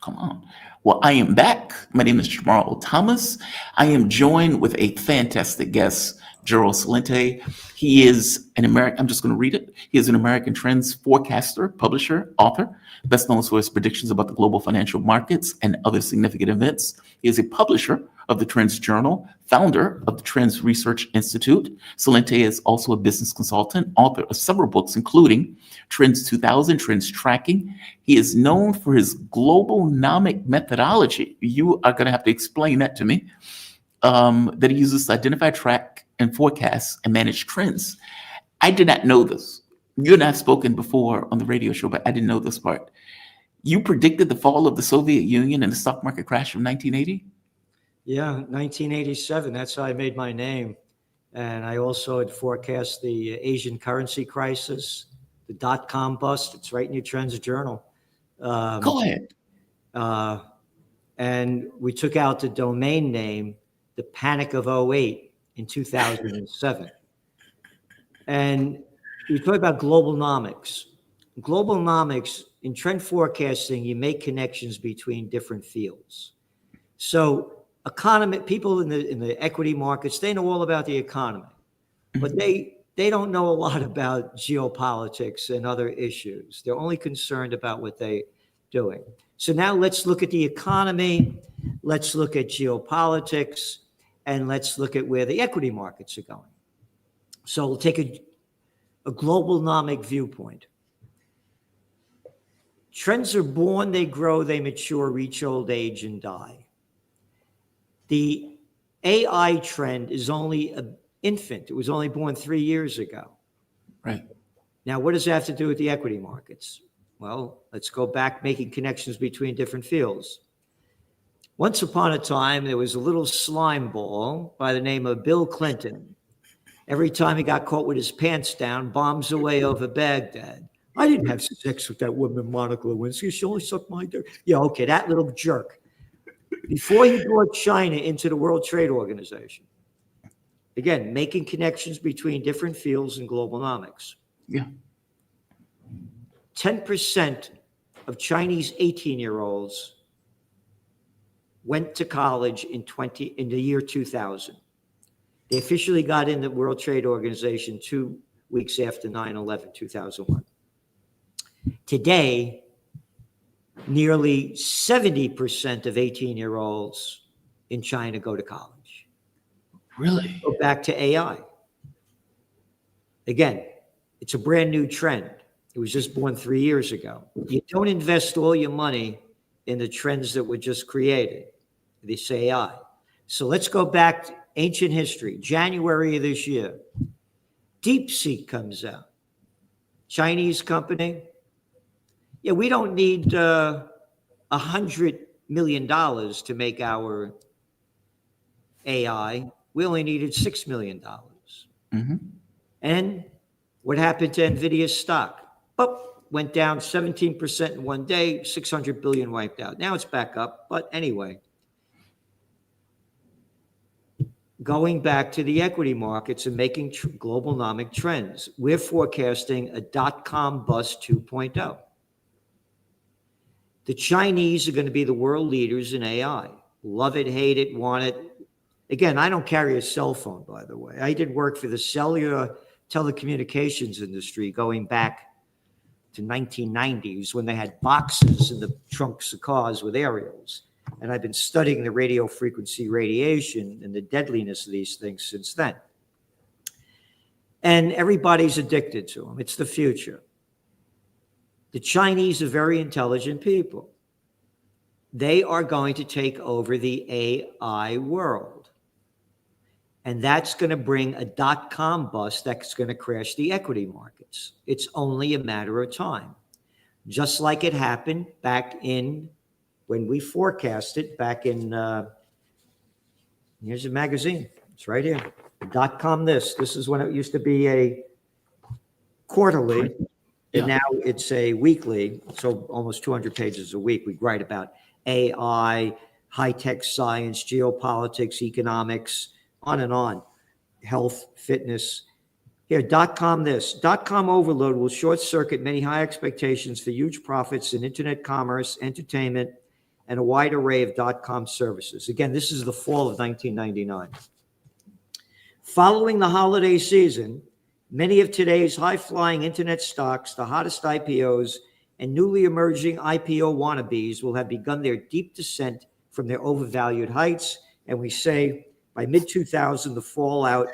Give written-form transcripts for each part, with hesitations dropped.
Come on. Well, I am back. My name is Jamal Thomas. I am joined with a fantastic guest, Gerald Celente. He is an American, I'm just going to read it. He is an American trends forecaster, publisher, author, best known for his predictions about the global financial markets and other significant events. He is a publisher of the Trends Journal, founder of the Trends Research Institute. Celente is also a business consultant, author of several books, including Trends 2000, Trends Tracking. He is known for his globalnomic methodology. You are going to have to explain that to me. That he uses to identify, track, and forecast and manage trends. I did not know this. You and I have spoken before on the radio show, but I didn't know this part. You predicted the fall of the Soviet Union and the stock market crash of 1980? Yeah, 1987. That's how I made my name. And I also had forecast the Asian currency crisis, the dot-com bust. It's right in your Trends Journal. Go ahead. And we took out the domain name, the Panic of '08 in 2007. And we talk about globalnomics. Globalnomics, in trend forecasting, you make connections between different fields. So people in the equity markets, they know all about the economy, but they don't know a lot about geopolitics and other issues. They're only concerned about what they're doing. So now let's look at the economy, let's look at geopolitics, and let's look at where the equity markets are going. So we'll take a globalnomic viewpoint. Trends are born, they grow, they mature, reach old age, and die. The AI trend is only an infant. It was only born 3 years ago. Right. Now, what does that have to do with the equity markets? Well, let's go back making connections between different fields. Once upon a time, there was a little slime ball by the name of Bill Clinton. Every time he got caught with his pants down, bombs away over Baghdad. I didn't have sex with that woman, Monica Lewinsky. She only sucked my dick. Yeah, okay, that little jerk. Before he brought China into the World Trade Organization. Again, making connections between different fields in globalnomics. Yeah. 10% of Chinese 18-year-olds went to college in the year 2000. They officially got in the World Trade Organization 2 weeks after 9/11, 2001. Today, nearly 70% of 18-year-olds in China go to college. Really? Go back to AI. Again, it's a brand new trend. It was just born 3 years ago. You don't invest all your money in the trends that were just created, this AI. So let's go back to ancient history. January of this year, DeepSeek comes out. Chinese company. Yeah, we don't need $100 million to make our AI. We only needed $6 million. Mm-hmm. And what happened to NVIDIA's stock? Went down 17% in one day, 600 billion wiped out. Now it's back up, but anyway. Going back to the equity markets and making globalnomic trends, we're forecasting a dot-com bust 2.0. The Chinese are going to be the world leaders in AI. Love it, hate it, want it. Again, I don't carry a cell phone, by the way. I did work for the cellular telecommunications industry going back to 1990s when they had boxes in the trunks of cars with aerials. And I've been studying the radio frequency radiation and the deadliness of these things since then. And everybody's addicted to them. It's the future. The Chinese are very intelligent people. They are going to take over the AI world. And that's going to bring a dot-com bust that's going to crash the equity markets. It's only a matter of time. Just like it happened back in, when we forecasted back in, here's a magazine. It's right here. Dot-com this. This is when it used to be a quarterly. Yeah. And now it's a weekly. So almost 200 pages a week. We write about AI, high-tech science, geopolitics, economics, on and on, health, fitness. Here, dot-com this. Dot-com overload will short-circuit many high expectations for huge profits in internet commerce, entertainment, and a wide array of .com services. Again, this is the fall of 1999. Following the holiday season, many of today's high-flying internet stocks, the hottest IPOs, and newly emerging IPO wannabes will have begun their deep descent from their overvalued heights. And we say by mid-2000, the fallout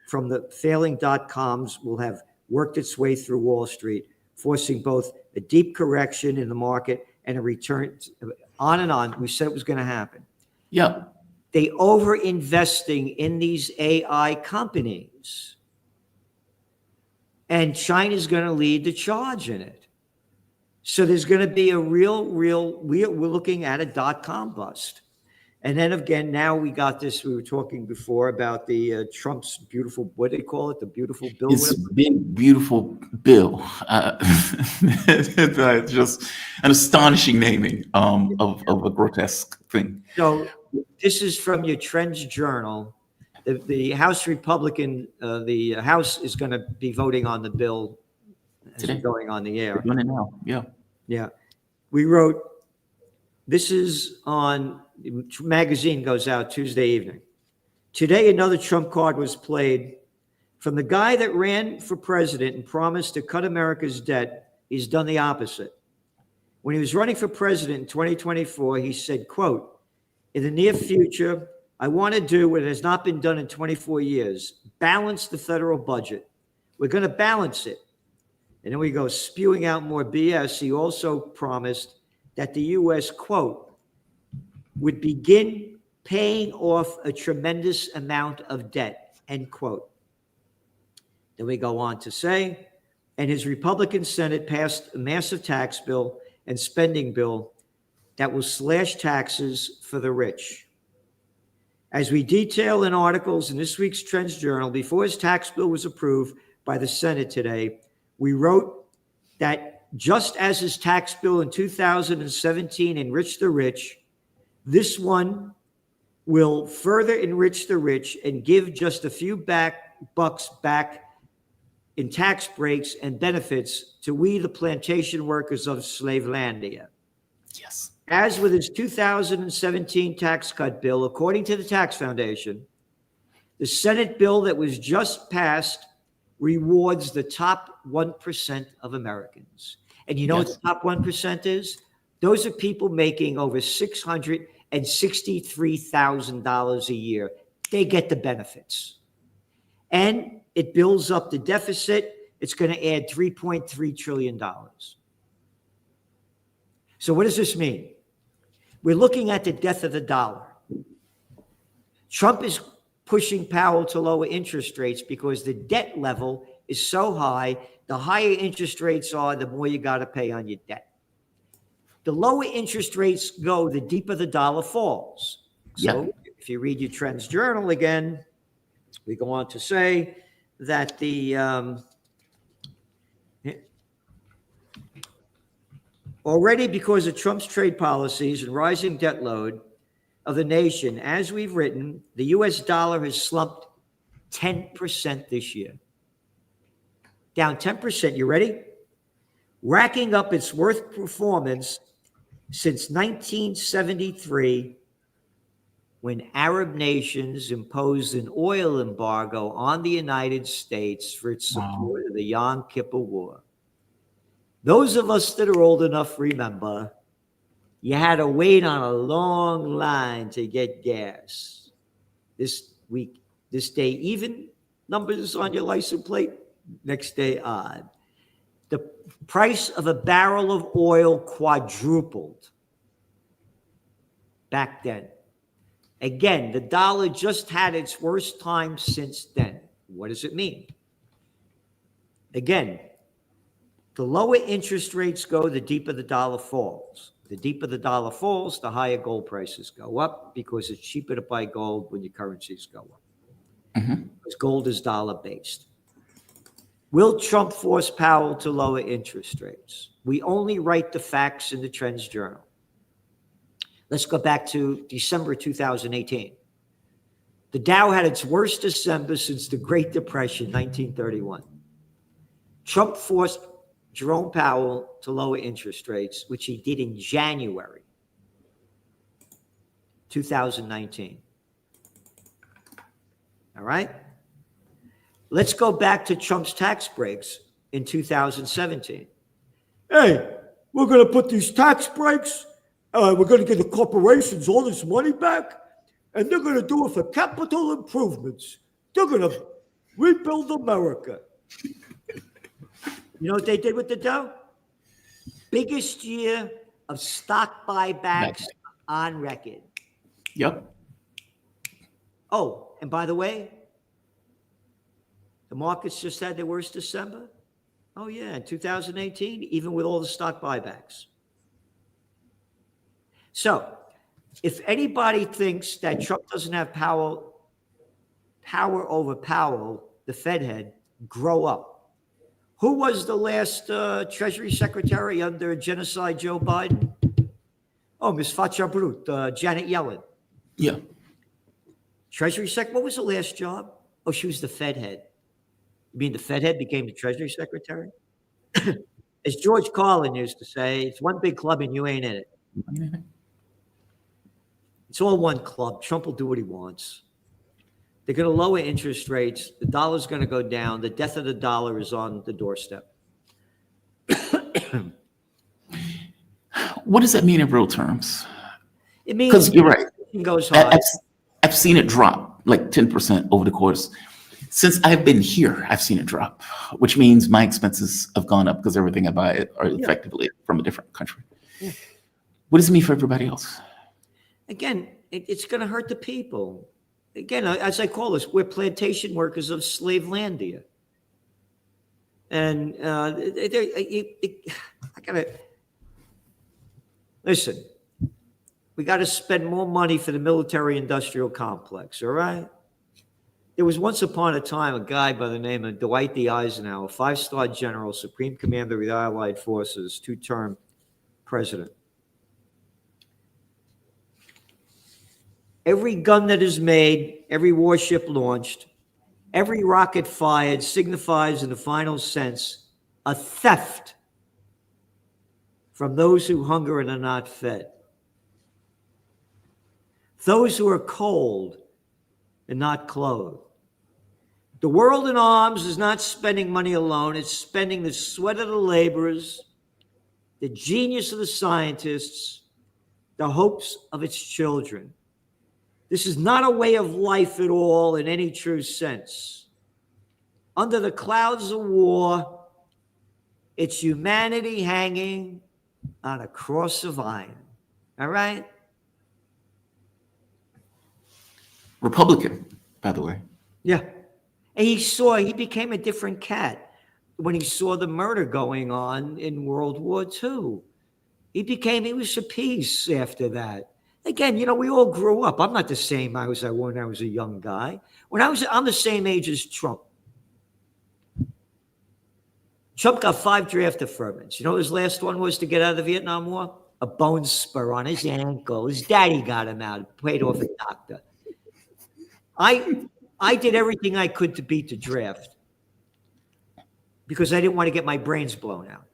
from the failing .coms will have worked its way through Wall Street, forcing both a deep correction in the market and a return on and on. We said it was going to happen. Yeah. They over-investing in these AI companies. And China's going to lead the charge in it. So there's going to be a real, we're looking at a .com bust. And then again, now we got this, we were talking before about the Trump's beautiful, what do they call it? The beautiful bill? It's big, beautiful bill. It's just an astonishing naming of a grotesque thing. So this is from your Trends Journal. The House Republican, the House is going to be voting on the bill as we're going on the air. We're doing it now. Yeah. Yeah. We wrote, this is on, magazine goes out Tuesday evening. Today, another Trump card was played. From the guy that ran for president and promised to cut America's debt, he's done the opposite. When he was running for president in 2024, he said, quote, in the near future, I want to do what has not been done in 24 years, balance the federal budget. We're going to balance it. And then we go spewing out more BS. He also promised that the U.S., quote, would begin paying off a tremendous amount of debt, end quote. Then we go on to say, and his Republican Senate passed a massive tax bill and spending bill that will slash taxes for the rich. As we detail in articles in this week's Trends Journal, before his tax bill was approved by the Senate today, we wrote that just as his tax bill in 2017 enriched the rich, this one will further enrich the rich and give just a few bucks back in tax breaks and benefits to we, the plantation workers of Slavelandia. Yes. As with his 2017 tax cut bill, according to the Tax Foundation, the Senate bill that was just passed rewards the top 1% of Americans. And you know what the top 1% is? Those are people making over $663,000 a year. They get the benefits. And it builds up the deficit. It's going to add $3.3 trillion. So what does this mean? We're looking at the death of the dollar. Trump is pushing Powell to lower interest rates because the debt level is so high. The higher interest rates are, the more you got to pay on your debt. The lower interest rates go, the deeper the dollar falls. So if you read your Trends Journal again, we go on to say that the already because of Trump's trade policies and rising debt load of the nation, as we've written, the U.S. dollar has slumped 10% this year. Down 10%. You ready? Racking up its worst performance since 1973, when Arab nations imposed an oil embargo on the United States for its support of the Yom Kippur War. Those of us that are old enough remember, you had to wait on a long line to get gas. This week, this day, even numbers on your license plate, next day odd. The price of a barrel of oil quadrupled back then. Again, the dollar just had its worst time since then. What does it mean? Again, the lower interest rates go, the deeper the dollar falls. The deeper the dollar falls, the higher gold prices go up because it's cheaper to buy gold when your currencies go up. Because gold is dollar-based. Will Trump force Powell to lower interest rates? We only write the facts in the Trends Journal. Let's go back to December 2018. The Dow had its worst December since the Great Depression, 1931. Trump forced Jerome Powell to lower interest rates, which he did in January. 2019. All right? Let's go back to Trump's tax breaks in 2017. Hey, we're going to put these tax breaks, we're going to give the corporations all this money back, and they're going to do it for capital improvements. They're going to rebuild America. You know what they did with the Dow? Biggest year of stock buybacks on record. Yep. Oh, and by the way, the markets just had their worst December. Oh, yeah, in 2018, even with all the stock buybacks. So, if anybody thinks that Trump doesn't have power over Powell, the Fed head, grow up. Who was the last Treasury Secretary under genocide Joe Biden? Oh, Miss Fatcha Janet Yellen. Yeah. Treasury Sec. What was the last job? Oh, she was the Fed head. You mean the Fed head became the Treasury Secretary? As George Carlin used to say, it's one big club and you ain't in it. It's all one club. Trump will do what he wants. They're going to lower interest rates. The dollar's going to go down. The death of the dollar is on the doorstep. What does that mean in real terms? It means Because you're right. it goes high. I've seen it drop like 10% over the course. Since I've been here, I've seen it drop, which means my expenses have gone up because everything I buy are effectively from a different country. Yeah. What does it mean for everybody else? Again, it's going to hurt the people. Again, as I call this, we're plantation workers of Slavelandia. And I got to listen. We got to spend more money for the military-industrial complex, all right? There was once upon a time a guy by the name of Dwight D. Eisenhower, 5-star general, Supreme Commander of the Allied Forces, 2-term president. Every gun that is made, every warship launched, every rocket fired signifies in the final sense a theft from those who hunger and are not fed. Those who are cold and not clothed. The world in arms is not spending money alone. It's spending the sweat of the laborers, the genius of the scientists, the hopes of its children. This is not a way of life at all in any true sense. Under the clouds of war, it's humanity hanging on a cross of iron. All right? Republican, by the way. Yeah. And he became a different cat when he saw the murder going on in World War II. He was for peace after that. Again, we all grew up. I'm not the same as I was when I was a young guy. I'm the same age as Trump. Trump got 5 draft deferments. You know what his last one was to get out of the Vietnam War? A bone spur on his ankle. His daddy got him out, paid off a doctor. I did everything I could to beat the draft because I didn't want to get my brains blown out.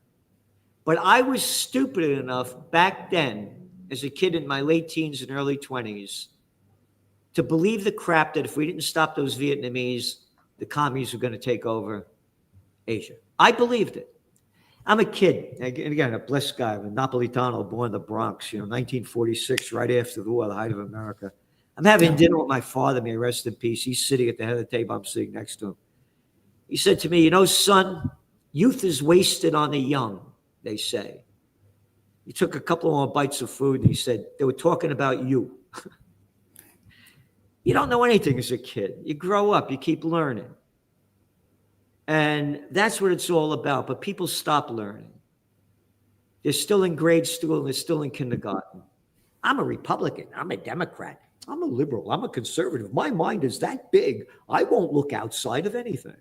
But I was stupid enough back then, as a kid in my late teens and early 20s, to believe the crap that if we didn't stop those Vietnamese, the commies were going to take over Asia. I believed it. I'm a kid, and again, a blessed guy. I'm a Napolitano, born in the Bronx, 1946, right after the war, the height of America. I'm having dinner with my father, may he rest in peace. He's sitting at the head of the table. I'm sitting next to him. He said to me, son, youth is wasted on the young, they say. He took a couple more bites of food and he said, they were talking about you. You don't know anything as a kid. You grow up, you keep learning. And that's what it's all about. But people stop learning. They're still in grade school and they're still in kindergarten. I'm a Republican. I'm a Democrat. I'm a liberal. I'm a conservative. My mind is that big. I won't look outside of anything.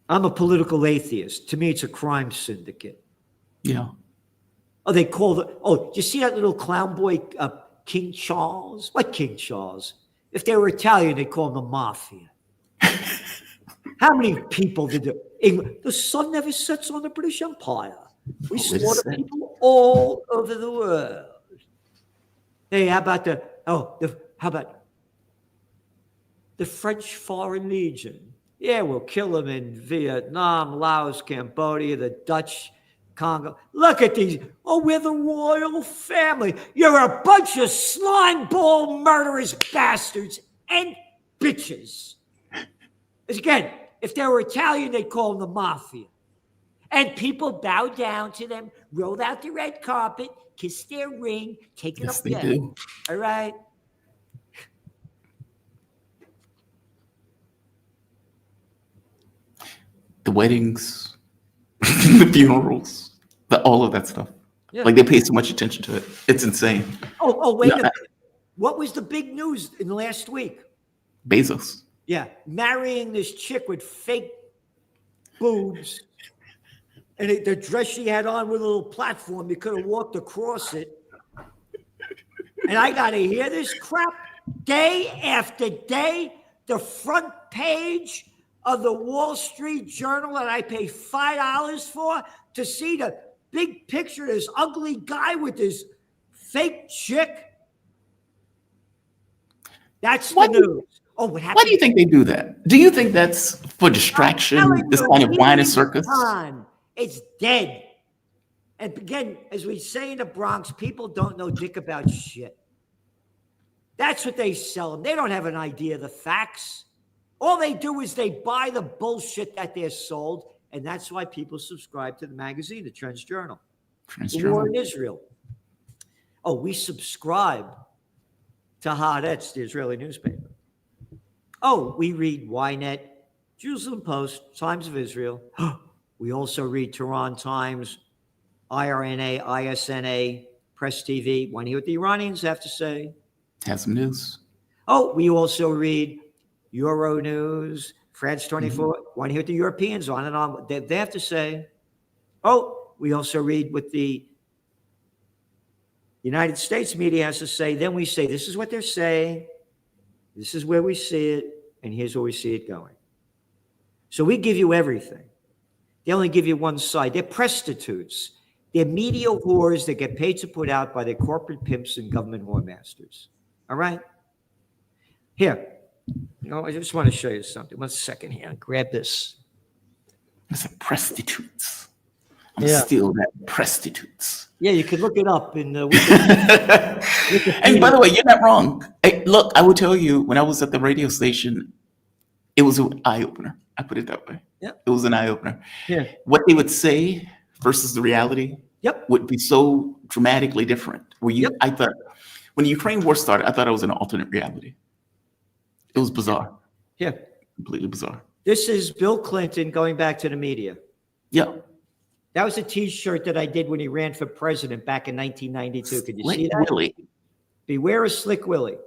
I'm a political atheist. To me, it's a crime syndicate. Yeah. Oh, they call you see that little clown boy, King Charles? What King Charles? If they were Italian, they call him the mafia. How many people did The sun never sets on the British Empire. We Oh, it is slaughter set. people all over the world. Hey, how about how about the French Foreign Legion? Yeah, we'll kill them in Vietnam, Laos, Cambodia, the Dutch, Congo. Look at these. Oh, we're the royal family. You're a bunch of slime ball murderous bastards and bitches. Again, if they were Italian, they'd call them the mafia. And people bow down to them, roll out the red carpet, kiss their ring, take it Yes, up they there. do. All right. The weddings, the funerals, all of that stuff. Yeah. Like they pay so much attention to it. It's insane. Wait No, a minute. What was the big news in the last week? Bezos. Yeah, marrying this chick with fake boobs. And the dress she had on with a little platform, you could have walked across it. And I got to hear this crap day after day. The front page of the Wall Street Journal that I pay $5 for to see the big picture of this ugly guy with this fake chick. That's the news. Oh, what happened? Why do you think they do that? Do you think that's for distraction, this kind of wine and circus? It's dead. And again, as we say in the Bronx, people don't know dick about shit. That's what they sell them. They don't have an idea of the facts. All they do is they buy the bullshit that they're sold, and that's why people subscribe to the magazine, the Trends Journal. The war in Israel. Oh, we subscribe to Haaretz, the Israeli newspaper. Oh, we read Ynet, Jerusalem Post, Times of Israel. We also read Tehran Times, IRNA, ISNA, Press TV. Want to hear what the Iranians have to say? Have some news. Oh, we also read Euro News, France 24. Want to hear what the Europeans on and on they have to say? Oh, we also read what the United States media has to say. Then we say, this is what they're saying. This is where we see it. And here's where we see it going. So we give you everything. They only give you one side. They're prostitutes. They're media whores that get paid to put out by their corporate pimps and government whoremasters. All right? Here. I just want to show you something. 1 second here. Grab this. It's a prostitutes. I'm still that prostitutes. Yeah, you can look it up in the And by the way, you're not wrong. Hey, look, I will tell you, when I was at the radio station, it was an eye-opener. I put it that way. Yeah. It was an eye-opener. Yeah. What they would say versus the reality would be so dramatically different. I thought, when the Ukraine war started, I thought it was an alternate reality. It was bizarre. Yeah. Completely bizarre. This is Bill Clinton going back to the media. Yeah. That was a T-shirt that I did when he ran for president back in 1992. Could you see that? Willie. Beware of Slick Willie.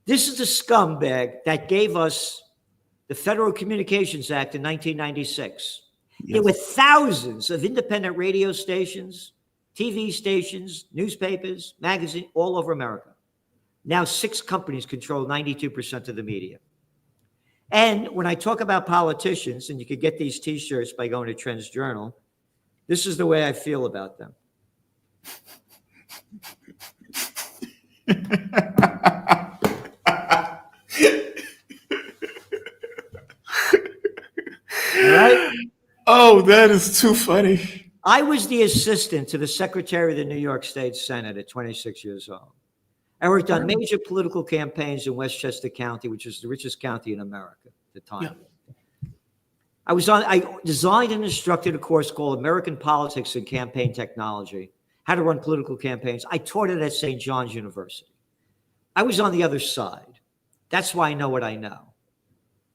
This is the scumbag that gave us the Federal Communications Act in 1996. Yes. There were thousands of independent radio stations, TV stations, newspapers, magazines, all over America. Now 6 companies control 92% of the media. And when I talk about politicians, and you could get these T-shirts by going to Trends Journal, this is the way I feel about them. Right? Oh, that is too funny. I was the assistant to the Secretary of the New York State Senate at 26 years old. I worked on major political campaigns in Westchester County, which is the richest county in America at the time. Yeah. I designed and instructed a course called American Politics and Campaign Technology, how to run political campaigns. I taught it at St. John's University. I was on the other side. That's why I know what I know.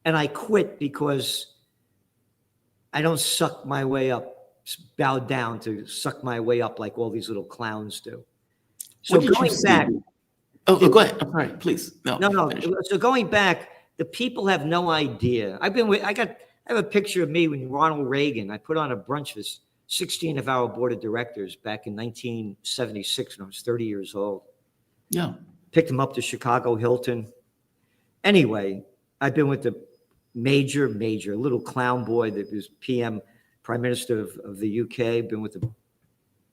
And I quit because I don't suck my way up, bow down to suck my way up like all these little clowns do. So going back. Oh, go ahead. I'm sorry, please. No. So going back, the people have no idea. I have a picture of me when Ronald Reagan. I put on a brunch with 16 of our board of directors back in 1976 when I was 30 years old. Yeah. Picked him up to Chicago Hilton. Anyway, I've been with the major, little clown boy that was PM, Prime Minister of the UK, been with the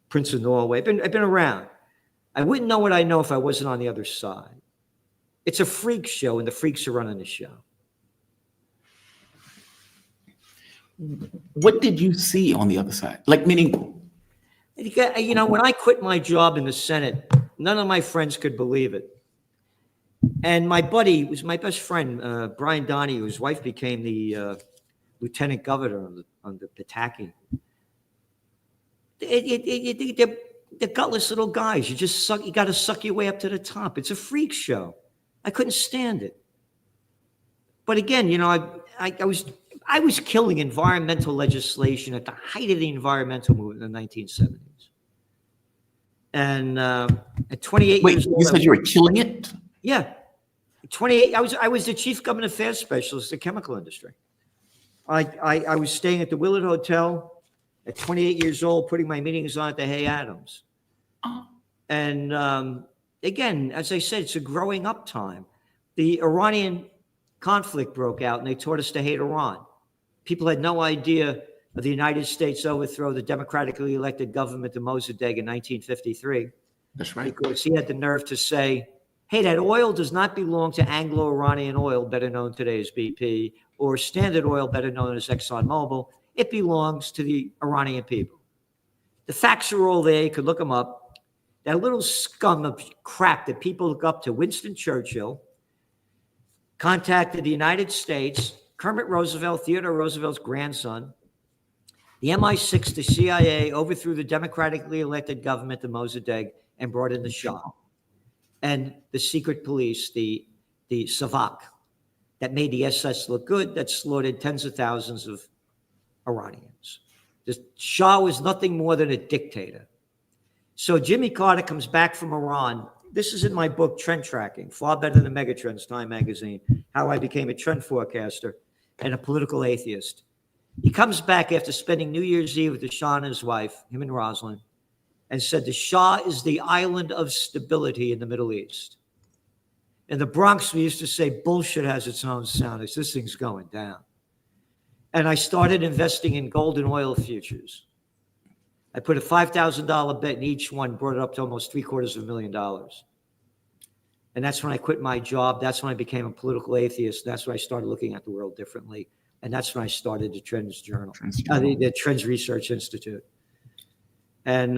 Prince of Norway. I've been around. I wouldn't know what I know if I wasn't on the other side. It's a freak show, and the freaks are running the show. What did you see on the other side? Like, meaning, You know, when I quit my job in the Senate, none of my friends could believe it. And my buddy was my best friend, Brian Donahue. His wife became the lieutenant governor on the Pataki. They're gutless little guys. You got to suck your way up to the top. It's a freak show. I couldn't stand it. But again, you know, I was killing environmental legislation at the height of the environmental movement in the 1970s. And at 28 wait, years old, you said you were killing it? yeah, 28. I was the chief government affairs specialist in the chemical industry. I was staying at the Willard Hotel at 28 years old, putting my meetings on at the Hay Adams. And again, as I said, it's a growing up time. The Iranian conflict broke out, and they taught us to hate Iran. People had no idea of the United States overthrow the democratically elected government of Mossadegh in 1953. That's right. Because he had the nerve to say, hey, that oil does not belong to Anglo-Iranian Oil, better known today as BP, or Standard Oil, better known as ExxonMobil. It belongs to the Iranian people. The facts are all there. You could look them up. That little scum of crap that people look up to, Winston Churchill, contacted the United States, Kermit Roosevelt, Theodore Roosevelt's grandson, the MI6, the CIA, overthrew the democratically elected government of Mossadegh and brought in the Shah. And the secret police, the Savak, that made the SS look good, that slaughtered tens of thousands of Iranians. The Shah was nothing more than a dictator. So Jimmy Carter comes back from Iran. This is in my book, Trend Tracking, far better than Megatrends, Time Magazine, how I became a trend forecaster and a political atheist. He comes back after spending New Year's Eve with the Shah and his wife, him and Rosalind, and said the Shah is the island of stability in the Middle East. In the Bronx, we used to say bullshit has its own sound. It's this thing's going down. And I started investing in gold and oil futures. I put a $5,000 bet in each one, brought it up to almost $750,000. And that's when I quit my job. That's when I became a political atheist. That's when I started looking at the world differently. And that's when I started the Trends Journal, the Trends Research Institute. And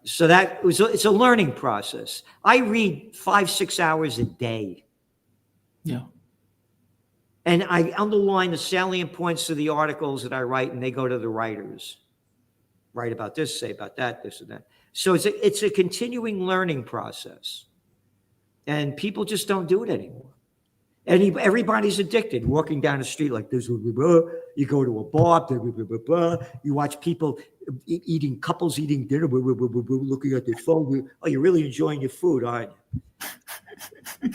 so it's a learning process. I read 5-6 hours a day. Yeah. And I underline the salient points of the articles that I write, and they go to the writers. Write about this, say about that, this and that. So it's a continuing learning process. And people just don't do it anymore. Everybody's addicted, walking down the street like this. You go to a bar, you watch people couples eating dinner, looking at their phone. Oh, you're really enjoying your food, aren't you?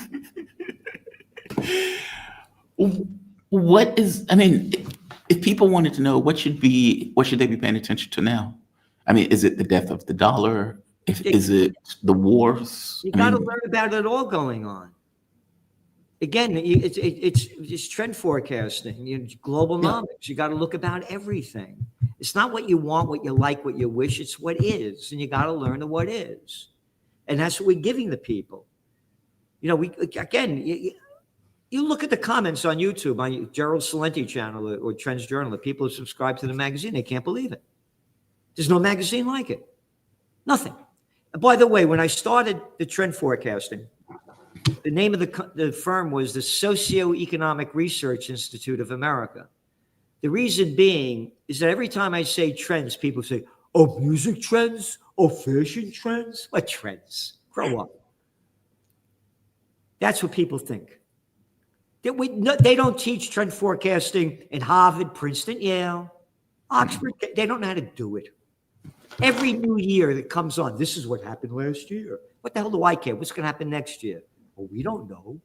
If people wanted to know, what should they be paying attention to now? I mean, is it the death of the dollar? Is it the wars? You got to learn about it all going on. Again, it's trend forecasting, globalnomics. Yeah. You got to look about everything. It's not what you want, what you like, what you wish. It's what is, and you got to learn the what is, and that's what we're giving the people. You look at the comments on YouTube, on Gerald Celente channel or Trends Journal. The people who subscribe to the magazine, they can't believe it. There's no magazine like it. Nothing. And by the way, when I started the trend forecasting, the name of the firm was the Socioeconomic Research Institute of America. The reason being is that every time I say trends, people say, oh, music trends? Oh, fashion trends? What trends? Grow up. That's what people think. They don't teach trend forecasting in Harvard, Princeton, Yale, Oxford. They don't know how to do it. Every new year that comes on, this is what happened last year. What the hell do I care? What's going to happen next year? Well, we don't know.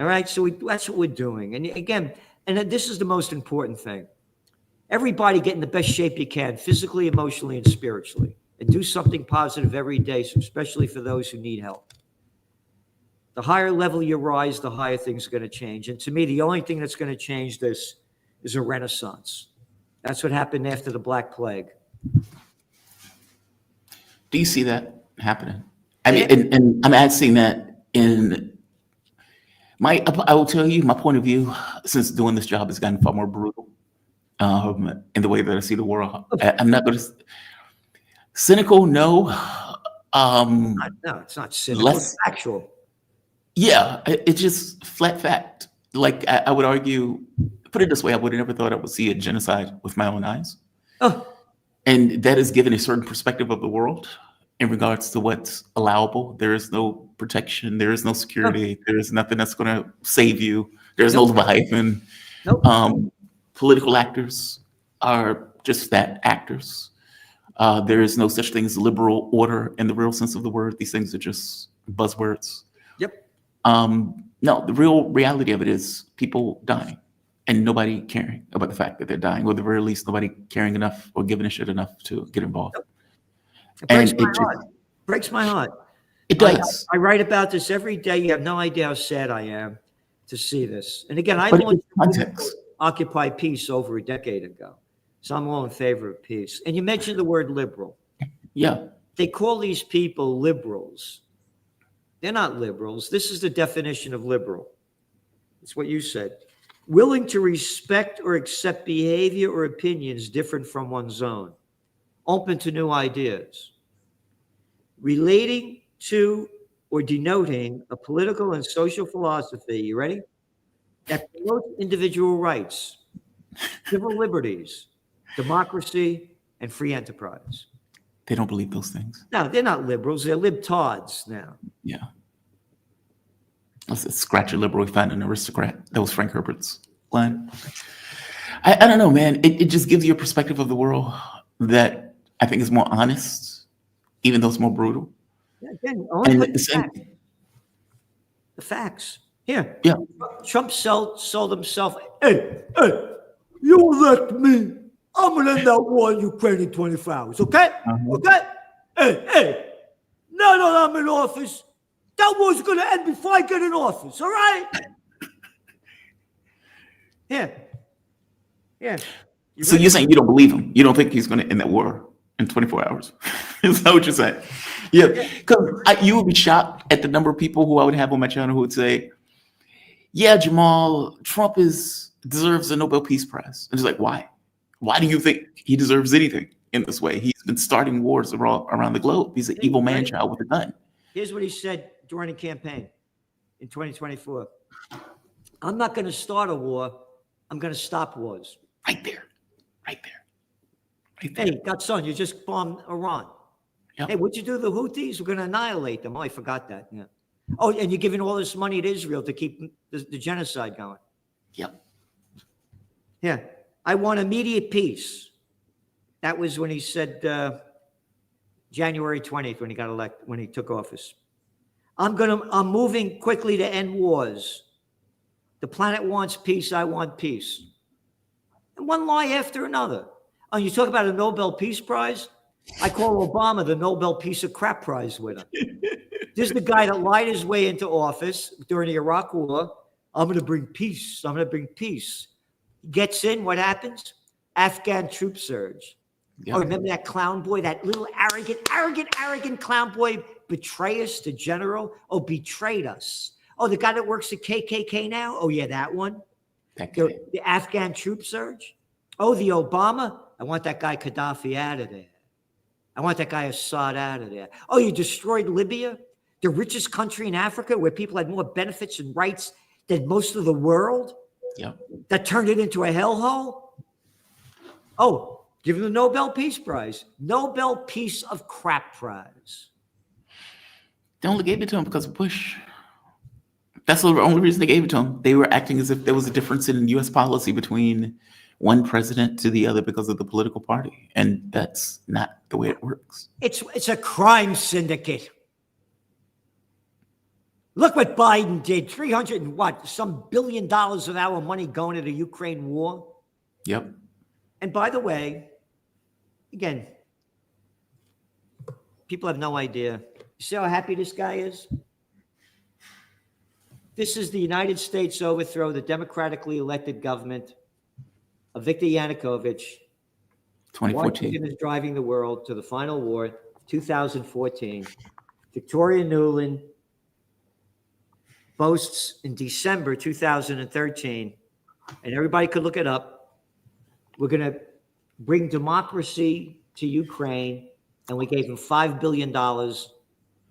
All right, so that's what we're doing. And again, this is the most important thing. Everybody get in the best shape you can, physically, emotionally, and spiritually, and do something positive every day, especially for those who need help. The higher level you rise, the higher things are going to change. And to me, the only thing that's going to change this is a renaissance. That's what happened after the Black Plague. Do you see that happening? I Yeah. mean, and I'm asking that in I will tell you my point of view since doing this job has gotten far more brutal in the way that I see the world. I'm not going to cynical, no. No, it's not cynical. It's Less, factual. yeah, it's just flat fact. Like I would argue, put it this way, I would have never thought I would see a genocide with my own eyes. Oh, And that is given a certain perspective of the world in regards to what's allowable. There is no protection. There is no security. There is nothing that's going to save you. There's no Leviathan. nope. Political actors are just that, actors. There is no such thing as liberal order in the real sense of the word. These things are just buzzwords. Yep. No, the real reality of it is people dying and nobody caring about the fact that they're dying, or at the very least, nobody caring enough or giving a shit enough to get involved. It breaks And my heart. Breaks my heart. It does. I write about this every day. You have no idea how sad I am to see this. And again, I But launched in context, Occupy Peace over a decade ago. So I'm all in favor of peace. And you mentioned the word liberal. yeah, They call these people liberals. They're not liberals. This is the definition of liberal. It's what you said. Willing to respect or accept behavior or opinions different from one's own. Open to new ideas. Relating to or denoting a political and social philosophy, you ready? That promotes individual rights, civil liberties, democracy, and free enterprise. they don't believe those things. No, they're not liberals. They're libtards now. Yeah. Let's scratch a liberal, we find an aristocrat. That was Frank Herbert's line. I don't know, man. It just gives you a perspective of the world that I think is more honest, even though it's more brutal. Yeah, again, only And put at the same, the facts. Here, yeah, Trump sold himself. Hey, you elect me. I'm going to end that war in Ukraine in 24 hours, okay? Okay? Hey, now that I'm in office, that war's going to end before I get in office, all right? Yeah. So you're saying you don't believe him? You don't think he's going to end that war in 24 hours? Is that what you're saying? Yeah, because you would be shocked at the number of people who I would have on my channel who would say, "Yeah, Jamal, Trump deserves a Nobel Peace Prize." And it's like, why? Why do you think he deserves anything in this way? He's been starting wars around the globe. He's an evil man-child with a gun. Here's what he said during the campaign in 2024. I'm not going to start a war. I'm going to stop wars. Right there. Hey, Godson, you just bombed Iran. Yep. Hey, what'd you do to the Houthis? We're going to annihilate them. Oh, I forgot that. Yeah. Oh, and you're giving all this money to Israel to keep the genocide going. Yep. Yeah. I want immediate peace. That was when he said January 20th, when he got elected, when he took office. I'm moving quickly to end wars. The planet wants peace. I want peace. And one lie after another. Oh, you talk about a Nobel Peace Prize? I call Obama the Nobel Piece of Crap Prize winner. This is the guy that lied his way into office during the Iraq War. I'm going to bring peace. I'm going to bring peace. Gets in, what happens? Afghan troop surge. Yep. Oh, remember that clown boy, that little arrogant clown boy betray us, the general? Oh, betrayed us. Oh, the guy that works at KKK now? Oh, yeah, that one. The Afghan troop surge. Oh, the Obama. I want that guy Gaddafi out of there. I want that guy Assad out of there. Oh, you destroyed Libya, the richest country in Africa where people had more benefits and rights than most of the world. Yep. That turned it into a hellhole. Oh, give him the Nobel Peace Prize. Nobel Peace of Crap Prize. They only gave it to him because of Bush. That's the only reason they gave it to him. They were acting as if there was a difference in U.S. policy between one president to the other because of the political party. And that's not the way it works. It's a crime syndicate. Look what Biden did. 300 and what? Some $1 billion of our money going to the Ukraine war. Yep. And by the way, again, people have no idea. You see how happy this guy is? This is the United States overthrow the democratically elected government of Viktor Yanukovych. 2014. Washington is driving the world to the final war, 2014. Victoria Nuland boasts in December 2013, and everybody could look it up, we're going to bring democracy to Ukraine, and we gave them $5 billion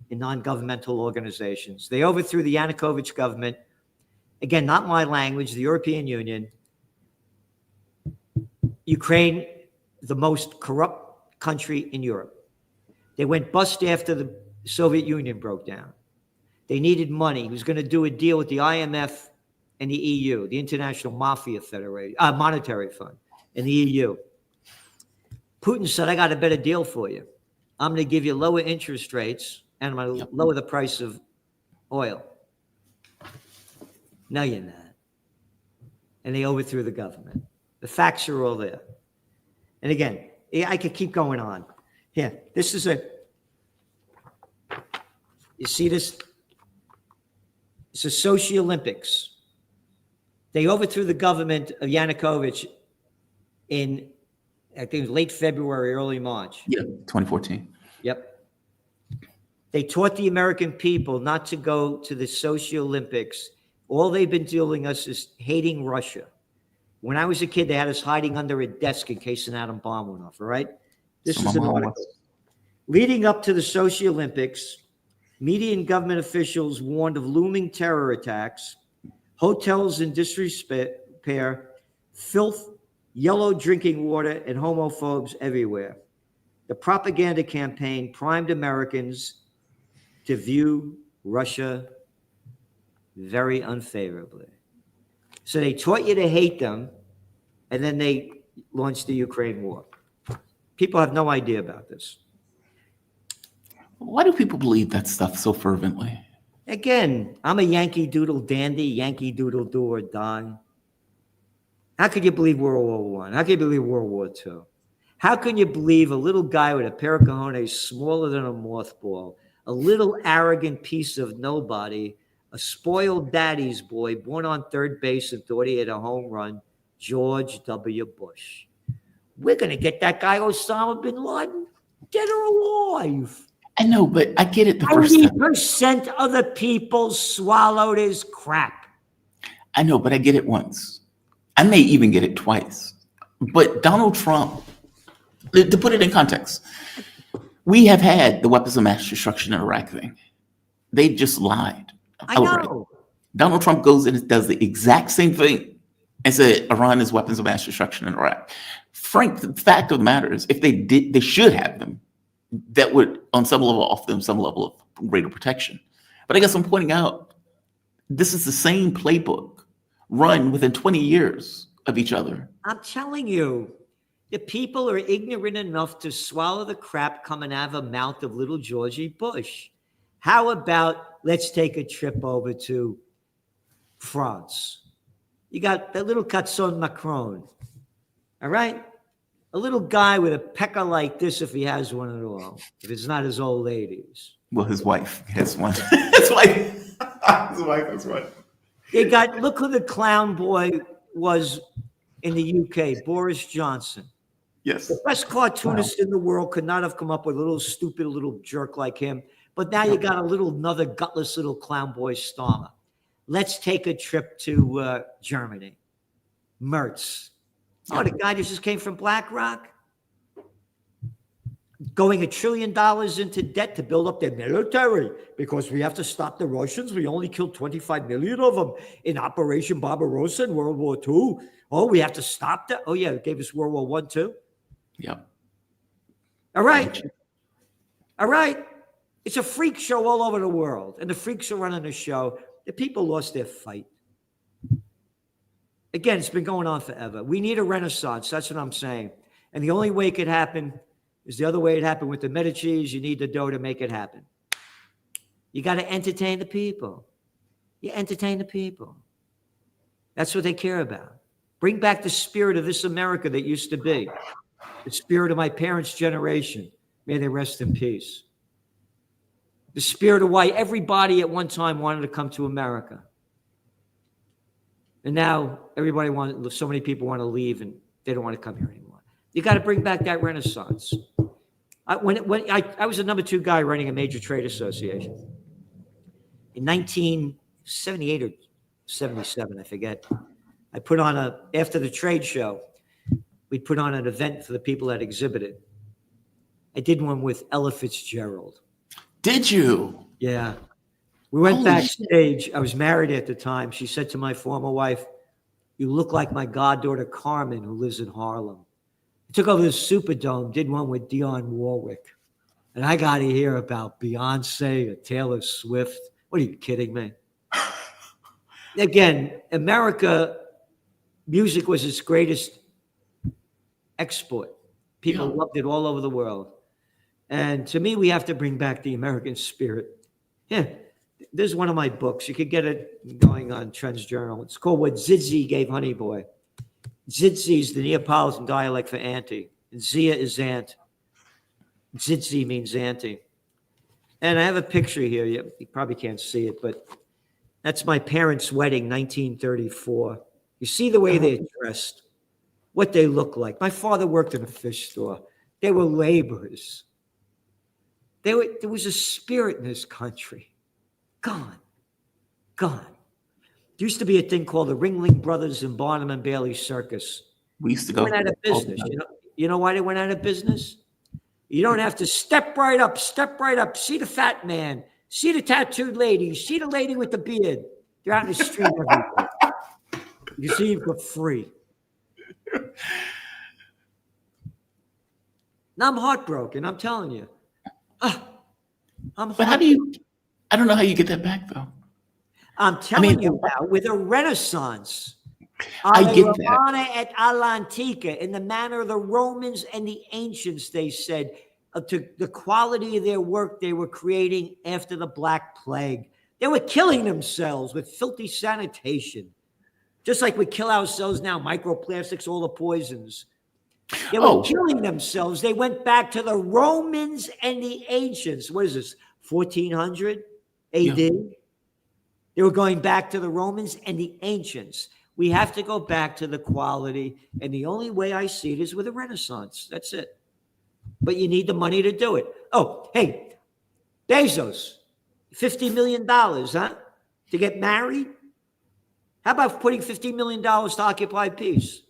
in non-governmental organizations. They overthrew the Yanukovych government. Again, not my language, the European Union. Ukraine, the most corrupt country in Europe. They went bust after the Soviet Union broke down. They needed money. He was going to do a deal with the IMF and the EU, the International Monetary Fund, and the EU. Putin said, I got a better deal for you. I'm going to give you lower interest rates, and I'm going to lower the price of oil. No, you're not. And they overthrew the government. The facts are all there. And again, I could keep going on. Here, this is you see this? It's a Sochi Olympics. They overthrew the government of Yanukovych in, I think it was late February, early March. Yeah, 2014. Yep. They taught the American people not to go to the Sochi Olympics. All they've been doing us is hating Russia. When I was a kid, they had us hiding under a desk in case an atom bomb went off, all right? This is an article. Leading up to the Sochi Olympics, media and government officials warned of looming terror attacks, hotels in disrepair, filth, yellow drinking water, and homophobes everywhere. The propaganda campaign primed Americans to view Russia very unfavorably. So they taught you to hate them, and then they launched the Ukraine war. People have no idea about this. Why do people believe that stuff so fervently? Again, I'm a Yankee Doodle dandy, Yankee Doodle do or die. How could you believe World War I? How can you believe World War II? How can you believe a little guy with a pair of cojones smaller than a mothball, a little arrogant piece of nobody, a spoiled daddy's boy born on third base and thought he had a home run, George W. Bush? We're going to get that guy Osama bin Laden dead or alive. I know, but I get it the first time. 90% of the people swallowed his crap. I know, but I get it once. I may even get it twice. But Donald Trump, to put it in context, we have had the weapons of mass destruction in Iraq thing. They just lied. I know. Donald Trump goes in and does the exact same thing and said Iran is weapons of mass destruction in Iraq. Frank, the fact of the matter is, if they did, they should have them. That would, on some level, offer them some level of greater protection. But I guess I'm pointing out, this is the same playbook run within 20 years of each other. I'm telling you, the people are ignorant enough to swallow the crap coming out of the mouth of little Georgie Bush. How about let's take a trip over to France? You got that little Catson Macron, all right? A little guy with a pecker like this, if he has one at all, if it's not his old ladies. Well, his wife has one. His wife has one. They got, look who the clown boy was in the UK, Boris Johnson. Yes. The best cartoonist in the world could not have come up with a little stupid little jerk like him. But now you got another gutless little clown boy Starmer. Let's take a trip to Germany. Merz. Oh, the guy just came from BlackRock, going $1 trillion into debt to build up their military because we have to stop the Russians. We only killed 25 million of them in Operation Barbarossa in World War II. Oh, we have to stop that. Oh, yeah, it gave us World War I too. Yep. All right. All right. It's a freak show all over the world, and the freaks are running the show. The people lost their fight. Again, it's been going on forever. We need a renaissance. That's what I'm saying. And the only way it could happen is the other way it happened with the Medicis. You need the dough to make it happen. You got to entertain the people. You entertain the people. That's what they care about. Bring back the spirit of this America that used to be. The spirit of my parents' generation. May they rest in peace. The spirit of why everybody at one time wanted to come to America. And now so many people want to leave and they don't want to come here anymore. You got to bring back that Renaissance. I was the number 2 guy running a major trade association in 1978 or 77, I forget. I put on after the trade show, we put on an event for the people that exhibited. I did one with Ella Fitzgerald. Did you? Yeah. We went Holy backstage. Shit. I was married at the time. She said to my former wife, "You look like my goddaughter Carmen, who lives in Harlem." I took over the Superdome, did one with Dionne Warwick. And I got to hear about Beyonce or Taylor Swift. What, are you kidding me? Again, America, music was its greatest export. People loved it all over the world. And to me, we have to bring back the American spirit. Yeah, there's one of my books. You could get it going on Trends Journal. It's called What Zidzi Gave Honey Boy. Zidzi is the Neapolitan dialect for auntie. And Zia is aunt. Zidzi means auntie. And I have a picture here. You probably can't see it, but that's my parents' wedding, 1934. You see the way they're dressed, what they look like. My father worked in a fish store. They were laborers. There was a spirit in this country. Gone. There used to be a thing called the Ringling Brothers and Barnum and Bailey Circus. We used to go. They went out of business. You know why they went out of business? You don't have to step right up. See the fat man. See the tattooed lady. See the lady with the beard. They're out in the street every day. You see them for free. Now I'm heartbroken. I'm telling you. But how do you? I don't know how you get that back, though. I'm telling you now, with a Renaissance. I get that. Romana et all'antica, in the manner of the Romans and the ancients, they said, to the quality of their work they were creating after the Black Plague. They were killing themselves with filthy sanitation. Just like we kill ourselves now, microplastics, all the poisons. They were killing themselves. They went back to the Romans and the ancients. What is this, 1400 AD? Yeah. They were going back to the Romans and the ancients. We have to go back to the quality. And the only way I see it is with a Renaissance. That's it. But you need the money to do it. Oh, hey, Bezos, $50 million, huh? To get married? How about putting $50 million to occupy peace?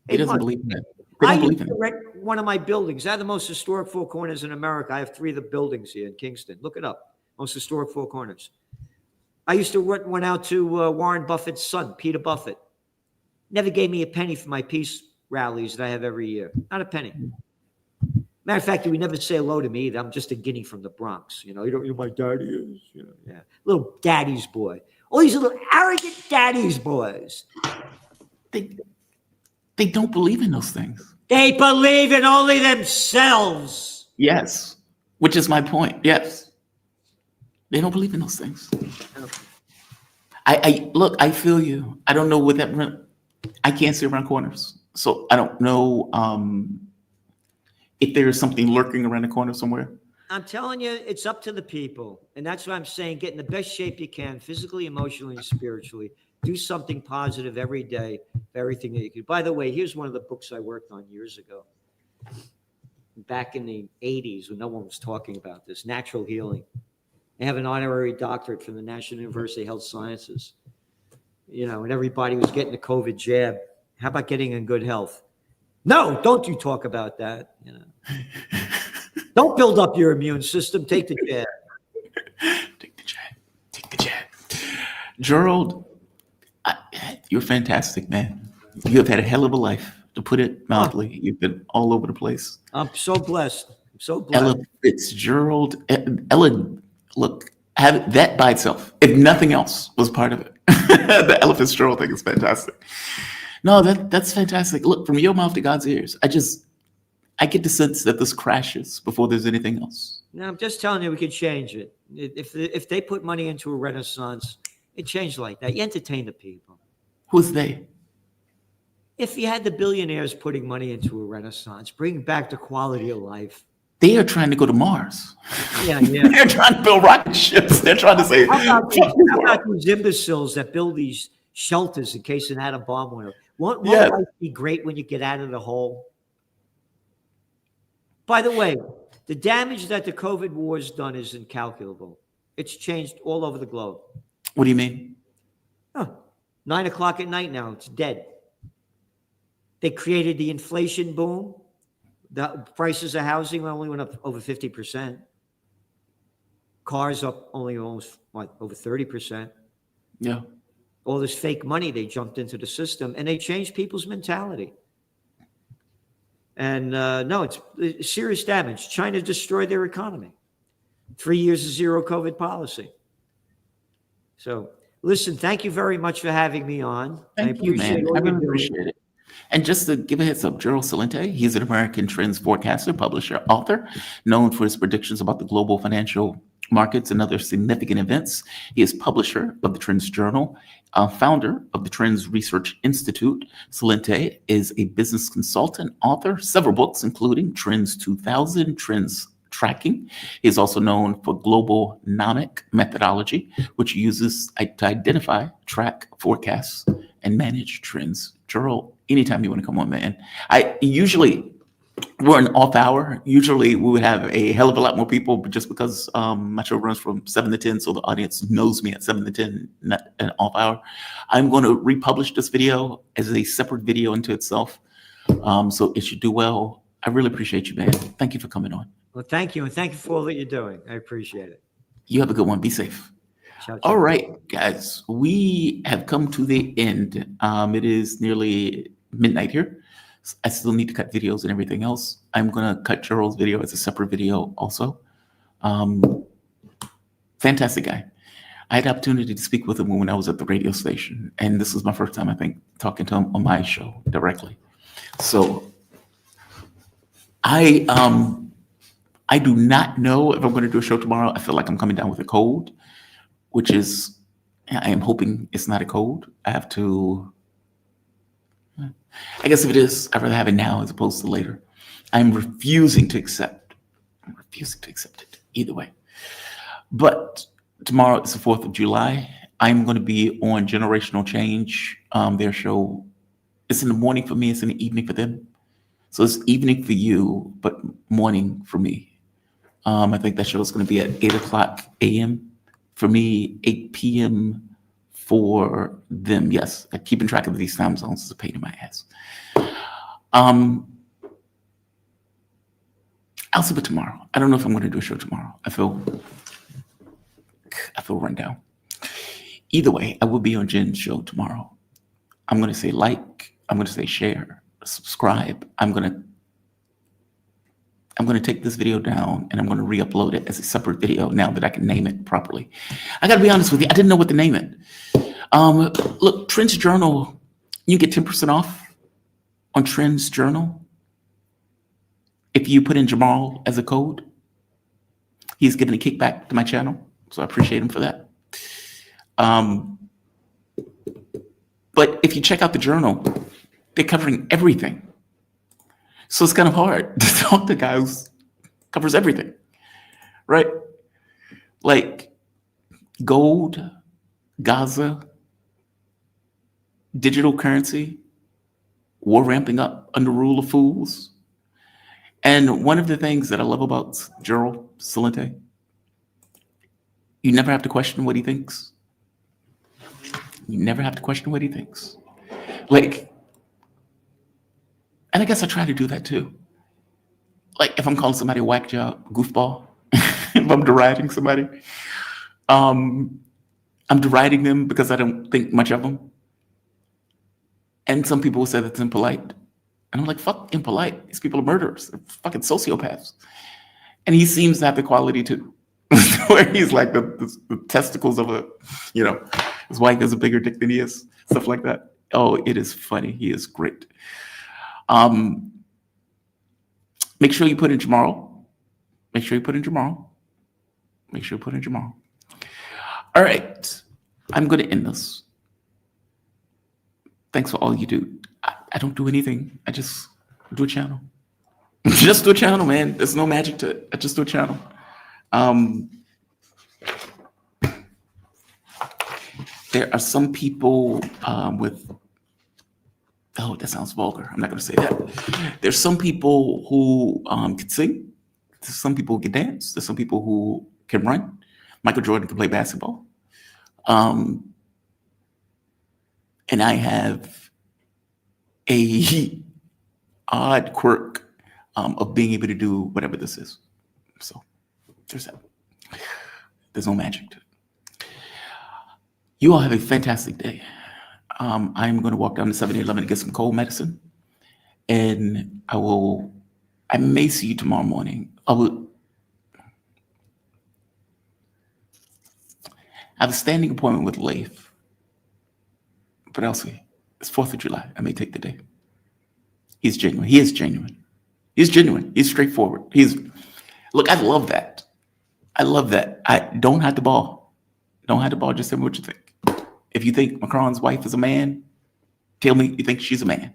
He doesn't believe in it. I used to rent one of my buildings. I have the most historic Four Corners in America. I have 3 of the buildings here in Kingston. Look it up. Most historic Four Corners. I used to rent one out to Warren Buffett's son, Peter Buffett. Never gave me a penny for my peace rallies that I have every year. Not a penny. Matter of fact, he would never say hello to me either. I'm just a guinea from the Bronx. You know who my daddy is? Yeah. Little daddy's boy. All these little arrogant daddy's boys. They don't believe in those things. They believe in only themselves. Yes, which is my point. Yes. They don't believe in those things. Look, I feel you. I don't know what that, I can't see around corners. So I don't know if there's something lurking around the corner somewhere. I'm telling you, it's up to the people. And that's what I'm saying. Get in the best shape you can, physically, emotionally, and spiritually. Do something positive every day, everything that you can. By the way, here's one of the books I worked on years ago. Back in the 80s when no one was talking about this, Natural Healing. I have an honorary doctorate from the National University of Health Sciences. And everybody was getting the COVID jab. How about getting in good health? No, don't you talk about that. Don't build up your immune system. Take the jab. Take the jab. Gerald, you're fantastic, man. You have had a hell of a life, to put it mildly. You've been all over the place. I'm so blessed. Ella Fitzgerald. Ella, look, have that by itself, if nothing else, was part of it. The Ella Fitzgerald thing is fantastic. No, that's fantastic. Look, from your mouth to God's ears, I get the sense that this crashes before there's anything else. No, I'm just telling you, we could change it. If they put money into a Renaissance, it changed like that. You entertain the people. Who's they? If you had the billionaires putting money into a Renaissance, bring back the quality of life. They are trying to go to Mars. Yeah. They're trying to build rocket ships. They're trying to say, how about these imbeciles that build these shelters in case an atom bomb went off. Won't Yeah. life be great when you get out of the hole? By the way, the damage that the COVID war has done is incalculable. It's changed all over the globe. What do you mean? 9 o'clock at night now, it's dead. They created the inflation boom. The prices of housing only went up over 50%. Cars up only almost, over 30%. Yeah. All this fake money, they jumped into the system and they changed people's mentality. And no, it's serious damage. China destroyed their economy. 3 years of zero COVID policy. So listen, thank you very much for having me on. Thank you, man. I really appreciate it. And just to give a heads up, Gerald Celente, he's an American trends forecaster, publisher, author, known for his predictions about the global financial markets and other significant events. He is publisher of the Trends Journal, founder of the Trends Research Institute. Celente is a business consultant, author, several books, including Trends 2000, Trends Tracking. He is also known for Globalnomic methodology, which uses to identify, track, forecasts, and manage trends. Gerald, anytime you want to come on, man. We're an off hour. Usually we would have a hell of a lot more people, but just because my show runs from 7 to 10, so the audience knows me at 7 to 10, not an off hour, I'm going to republish this video as a separate video into itself. So it should do well. I really appreciate you, man. Thank you for coming on. Well, thank you. And thank you for all that you're doing. I appreciate it. You have a good one. Be safe. Ciao, ciao. All right, guys, we have come to the end. It is nearly midnight here. I still need to cut videos and everything else. I'm going to cut Gerald's video as a separate video also. Fantastic guy. I had the opportunity to speak with him when I was at the radio station, and this was my first time, I think, talking to him on my show directly. So I do not know if I'm going to do a show tomorrow. I feel like I'm coming down with a cold, which is, I am hoping it's not a cold. I guess if it is, I'd rather have it now as opposed to later. I'm refusing to accept it either way. But tomorrow is the 4th of July. I'm going to be on Generational Change. Their show, it's in the morning for me, it's in the evening for them. So it's evening for you, but morning for me. I think that show is going to be at 8 o'clock a.m. for me, 8 p.m. for them. Yes, keeping track of these time zones is a pain in my ass. I'll see you tomorrow. I don't know if I'm going to do a show tomorrow. I feel run down. Either way, I will be on Jen's show tomorrow. I'm going to say like, I'm going to say share, subscribe. I'm going to take this video down and I'm going to re-upload it as a separate video now that I can name it properly. I got to be honest with you. I didn't know what to name it. Look, Trends Journal, you get 10% off on Trends Journal if you put in Jamal as a code. He's giving a kickback to my channel, so I appreciate him for that. But if you check out the journal, they're covering everything. So it's kind of hard to talk to a guy who covers everything, right? Like gold, Gaza, digital currency, war ramping up under rule of fools. And one of the things that I love about Gerald Celente, you never have to question what he thinks. You never have to question what he thinks. Like, and I guess I try to do that too. Like if I'm calling somebody a whack job, goofball, if I'm deriding somebody, I'm deriding them because I don't think much of them. And some people will say that's impolite. And I'm like, fuck impolite. These people are murderers. They're fucking sociopaths. And he seems to have the quality too. Where he's like the testicles of his wife has a bigger dick than he is. Stuff like that. Oh, it is funny. He is great. Make sure you put in Jamal. Make sure you put in Jamal. Make sure you put in Jamal. All right. I'm going to end this. Thanks for all you do. I don't do anything. I just do a channel. Just do a channel, man. There's no magic to it. I just do a channel. there are some people with, oh, that sounds vulgar. I'm not going to say that. There's some people who can sing. There's some people who can dance. There's some people who can run. Michael Jordan can play basketball. And I have a odd quirk of being able to do whatever this is. So there's that. There's no magic to it. You all have a fantastic day. I'm going to walk down to 7-Eleven to get some cold medicine, and I may see you tomorrow morning. I have a standing appointment with Leif, but I'll see. It's 4th of July. I may take the day. He's genuine. He is genuine. He's genuine. He's straightforward. Look, I love that. I love that. I don't have to ball. Don't have to ball. Just tell me what you think. If you think Macron's wife is a man, tell me you think she's a man.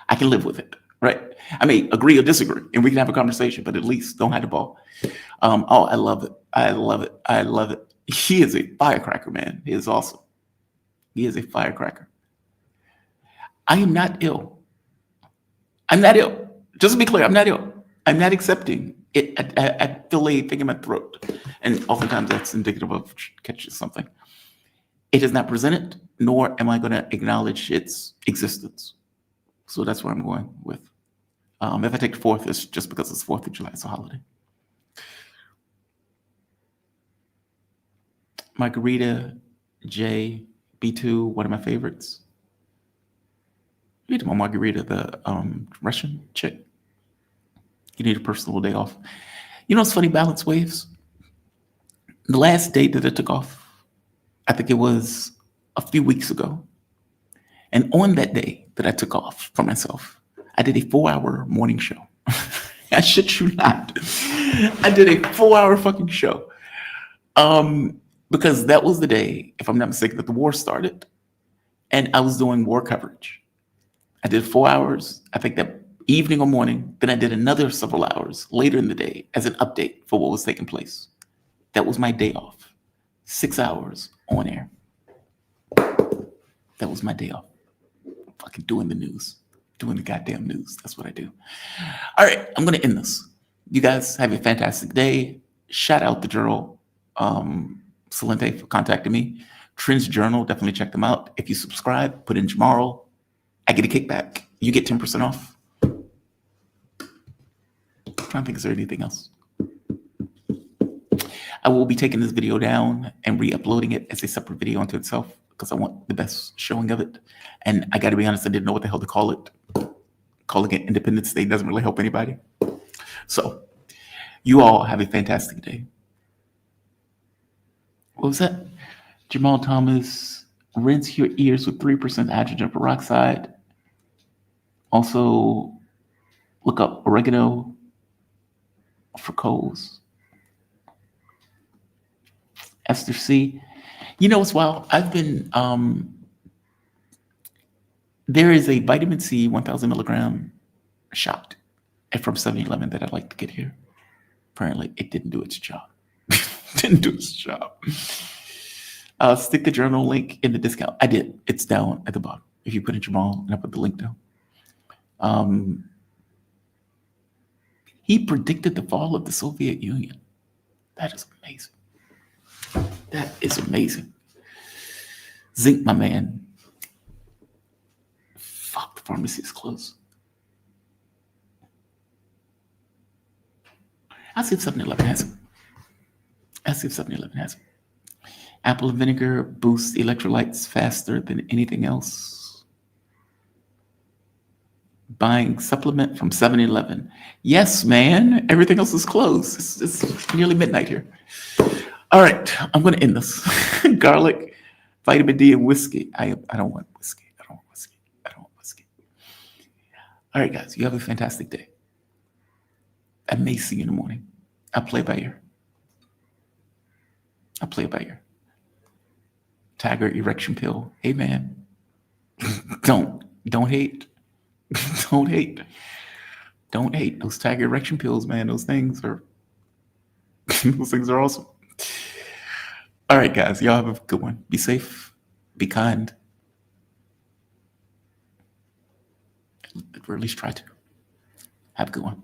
I can live with it, right? I may agree or disagree, and we can have a conversation, but at least don't have to ball. Oh, I love it. I love it. I love it. He is a firecracker, man. He is awesome. He is a firecracker. I am not ill. I'm not ill. Just to be clear, I'm not ill. I'm not accepting it. I feel a thing in my throat, and oftentimes that's indicative of catching something. It is not presented, nor am I going to acknowledge its existence. So that's where I'm going with. If I take the 4th, it's just because it's 4th of July. It's a holiday. Margarita J B2, one of my favorites. You need my Margarita, the Russian chick. You need a personal day off. You know what's funny, Balance Waves? The last date that I took off, I think it was a few weeks ago. And on that day that I took off for myself, I did a 4-hour morning show. I shit you not. I did a 4-hour fucking show. Because that was the day, if I'm not mistaken, that the war started. And I was doing war coverage. I did 4 hours, I think that evening or morning. Then I did another several hours later in the day as an update for what was taking place. That was my day off. 6 hours on air. That was my day off. Fucking doing the news. Doing the goddamn news. That's what I do. All right, I'm going to end this. You guys have a fantastic day. Shout out to Gerald Celente for contacting me. Trends Journal, definitely check them out. If you subscribe, put in Jamarl, I get a kickback. You get 10% off. I'm trying to think, is there anything else? I will be taking this video down and re-uploading it as a separate video unto itself because I want the best showing of it. And I got to be honest, I didn't know what the hell to call it. Calling it Independence Day doesn't really help anybody. So you all have a fantastic day. What was that? Jamal Thomas, rinse your ears with 3% hydrogen peroxide. Also, look up oregano for colds. Esther C. You know what's wild? I've been, there is a vitamin C 1,000 milligram shot from 7-Eleven that I'd like to get here. Apparently, it didn't do its job. Didn't do its job. Stick the journal link in the discount. I did. It's down at the bottom. If you put in Jamal, and I put the link down. He predicted the fall of the Soviet Union. That is amazing. That is amazing. Zinc, my man. Fuck, the pharmacy is closed. I'll see if 7-Eleven has it. I'll see if 7-Eleven has it. Apple vinegar boosts electrolytes faster than anything else. Buying supplement from 7-Eleven. Yes, man. Everything else is closed. It's nearly midnight here. All right, I'm going to end this. Garlic, vitamin D, and whiskey. I don't want whiskey. I don't want whiskey. I don't want whiskey. All right, guys, you have a fantastic day. I may see you in the morning. I'll play by ear. I'll play by ear. Tiger erection pill. Hey, man. Don't hate. Don't hate. Don't hate. Those tiger erection pills, man. Those things are awesome. All right, guys. Y'all have a good one. Be safe. Be kind, or at least try to. Have a good one.